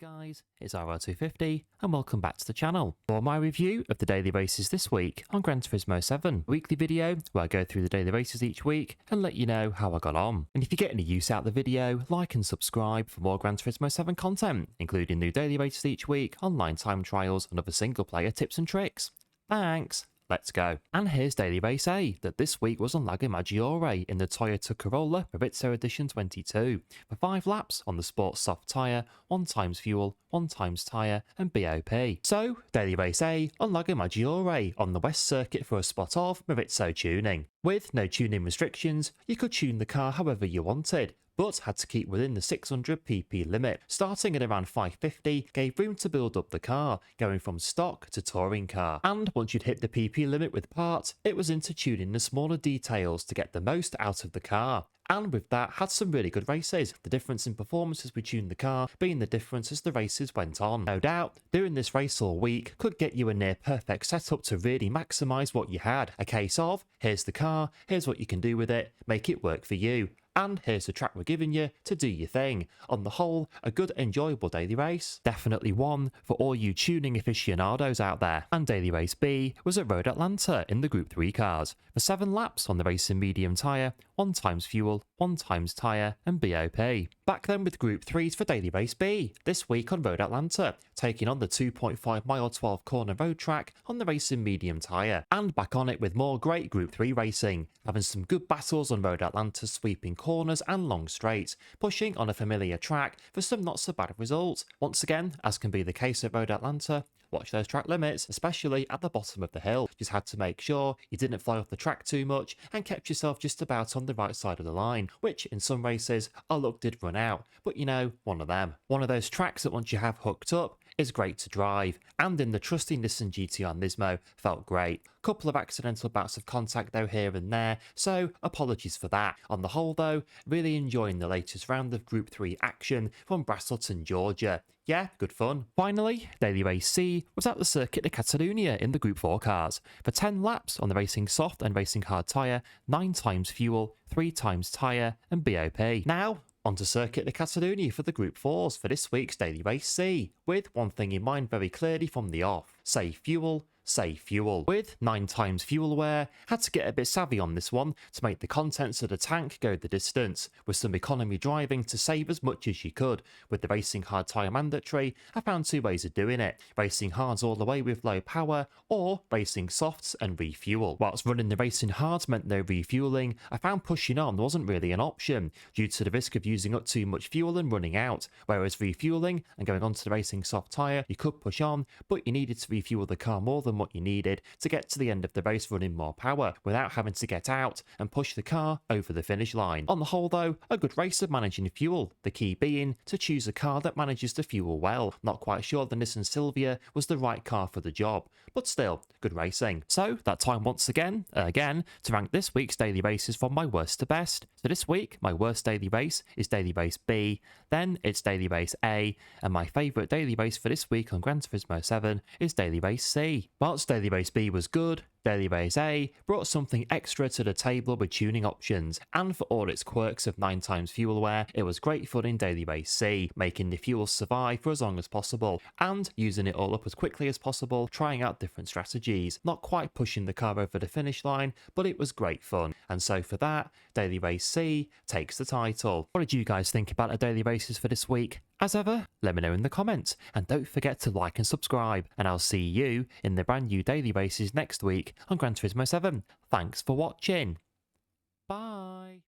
guys, it's AERO250 and welcome back to the channel for my review of the daily races this week on Gran Turismo 7. A weekly video where I go through the daily races each week and let you know how I got on. And if you get any use out of the video, like and subscribe for more Gran Turismo 7 content, including new daily races each week, online time trials and other single player tips and tricks. Thanks! Let's go. And here's Daily Race A, that this week was on Lago Maggiore in the Toyota Corolla Maurizio Edition 22, for 5 laps on the Sport Soft tyre, 1 times fuel, 1 times tyre and BOP. So, Daily Race A on Lago Maggiore on the West Circuit for a spot of Maurizio tuning. With no tuning restrictions, you could tune the car however you wanted, but had to keep within the 600 pp limit. Starting at around 550 gave room to build up the car, going from stock to touring car. And once you'd hit the pp limit with parts, it was into tuning the smaller details to get the most out of the car. And with that, had some really good races. The difference in performance as we tuned the car being the difference as the races went on. No doubt, doing this race all week could get you a near perfect setup to really maximise what you had. A case of, here's the car, here's what you can do with it, make it work for you. And here's the track we're giving you to do your thing. On the whole, a good enjoyable daily race. Definitely one for all you tuning aficionados out there. And Daily Race B was at Road Atlanta in the Group 3 cars. For 7 laps on the racing medium tyre, 1 times fuel, 1 times tyre and BOP. Back then with Group 3s for Daily Race B, this week on Road Atlanta, taking on the 2.5 mile 12 corner road track on the racing medium tyre. And back on it with more great Group 3 racing, having some good battles on Road Atlanta, sweeping corners and long straights, pushing on a familiar track for some not so bad results. Once again, as can be the case at Road Atlanta, watch those track limits, especially at the bottom of the hill. Just had to make sure you didn't fly off the track too much and kept yourself just about on the right side of the line, which in some races our luck did run out, but you know, one of them. One of those tracks that once you have hooked up is great to drive, and in the trusty Nissan GT-R Nismo felt great. Couple of accidental bouts of contact though here and there, so apologies for that. On the whole though, really enjoying the latest round of Group 3 action from Braselton, Georgia. Yeah, good fun. Finally, Daily Race C was at the Circuit de Catalunya in the Group 4 cars. For 10 laps on the racing soft and racing hard tyre, 9 times fuel, 3 times tyre and BOP. Now, on to Circuit de Catalunya for the Group 4s for this week's Daily Race C, with one thing in mind very clearly from the off: save fuel, save fuel. With 9 times fuel wear, had to get a bit savvy on this one to make the contents of the tank go the distance, with some economy driving to save as much as you could. With the racing hard tyre mandatory, I found 2 ways of doing it: racing hards all the way with low power, or racing softs and refuel. Whilst running the racing hards meant no refueling, I found pushing on wasn't really an option, due to the risk of using up too much fuel and running out, whereas refueling and going onto the racing soft tyre, you could push on, but you needed to refuel the car more than what you needed to get to the end of the race running more power without having to get out and push the car over the finish line. On the whole though, a good race of managing fuel, the key being to choose a car that manages to fuel well. Not quite sure the Nissan Silvia was the right car for the job, but still, good racing. So that time once again to rank this week's daily races from my worst to best. So this week, my worst daily race is Daily Race B, then it's Daily Race A, and my favourite daily race for this week on Gran Turismo 7 is Daily Race C. Whilst Daily Race B was good, Daily Race A brought something extra to the table with tuning options, and for all its quirks of 9 times fuel wear, it was great fun in Daily Race C, making the fuel survive for as long as possible, and using it all up as quickly as possible, trying out different strategies. Not quite pushing the car over the finish line, but it was great fun, and so for that, Daily Race C takes the title. What did you guys think about the daily races for this week? As ever, let me know in the comments, and don't forget to like and subscribe, and I'll see you in the brand new daily races next week on Gran Turismo 7. Thanks for watching. Bye.